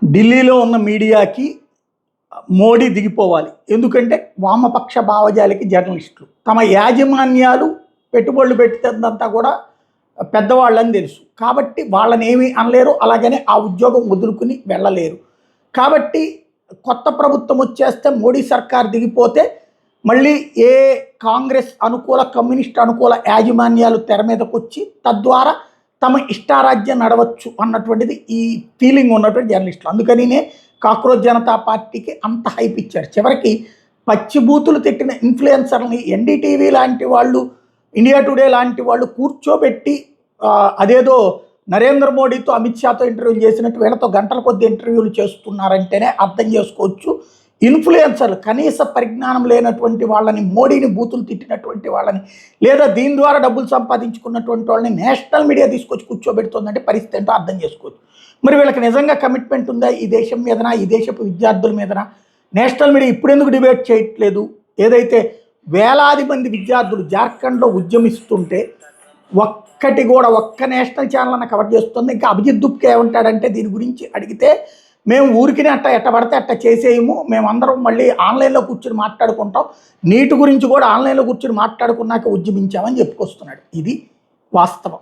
ఢిల్లీలో ఉన్న మీడియాకి మోడీ దిగిపోవాలి. ఎందుకంటే వామపక్ష భావజాలకి జర్నలిస్టులు తమ యాజమాన్యాలు పెట్టుబడులు పెట్టిందంతా కూడా పెద్దవాళ్ళని తెలుసు. కాబట్టి వాళ్ళని ఏమీ అనలేరు, అలాగనే ఆ ఉద్యోగం వదులుకుని వెళ్ళలేరు. కాబట్టి కొత్త ప్రభుత్వం వచ్చేస్తే మోడీ సర్కార్ దిగిపోతే మళ్ళీ ఏ కాంగ్రెస్ అనుకూల కమ్యూనిస్ట్ అనుకూల యాజమాన్యాలు తెర మీదకి వచ్చి తద్వారా తమ ఇష్టారాజ్యం నడవచ్చు అన్నటువంటిది ఈ ఫీలింగ్ ఉన్నటువంటి జర్నలిస్టులు. అందుకనినే కాక్రోచ్ జనతా పార్టీకి అంత హైప్ ఇచ్చారు. చివరికి పచ్చిబూతులు తిట్టిన ఇన్ఫ్లుయెన్సర్ని ఎన్డీటీవీ లాంటి వాళ్ళు, ఇండియా టుడే లాంటి వాళ్ళు కూర్చోబెట్టి అదేదో నరేంద్ర మోడీతో అమిత్ షాతో ఇంటర్వ్యూలు చేసినట్టు వీళ్ళతో గంటల కొద్ది ఇంటర్వ్యూలు చేస్తున్నారంటేనే అర్థం చేసుకోవచ్చు. ఇన్ఫ్లుయెన్సర్లు కనీస పరిజ్ఞానం లేనటువంటి వాళ్ళని, మోడీని బూతులు తిట్టినటువంటి వాళ్ళని, లేదా దీని ద్వారా డబ్బులు సంపాదించుకున్నటువంటి వాళ్ళని నేషనల్ మీడియా తీసుకొచ్చి కూర్చోబెడుతుందంటే పరిస్థితి ఏంటో అర్థం చేసుకోవచ్చు. మరి వీళ్ళకి నిజంగా కమిట్మెంట్ ఉందా ఈ దేశం మీదనా, ఈ దేశపు విద్యార్థుల మీదనా? నేషనల్ మీడియా ఇప్పుడు ఎందుకు డిబేట్ చేయట్లేదు? ఏదైతే వేలాది మంది విద్యార్థులు జార్ఖండ్లో ఉద్యమిస్తుంటే ఒక్క నేషనల్ ఛానల్ అన్న కవర్ చేస్తుంది. ఇంకా అభిజిత్ దుప్కే ఏమంటాడంటే దీని గురించి అడిగితే, మేము ఊరికినే ఎట్ట పడితే అట్ట చేసేయము, మేమందరం మళ్ళీ ఆన్లైన్లో కూర్చొని మాట్లాడుకుంటాం, నీటి గురించి కూడా ఆన్లైన్లో కూర్చొని మాట్లాడుకున్నాక ఉద్యమించామని చెప్పుకొస్తున్నాడు. ఇది వాస్తవం.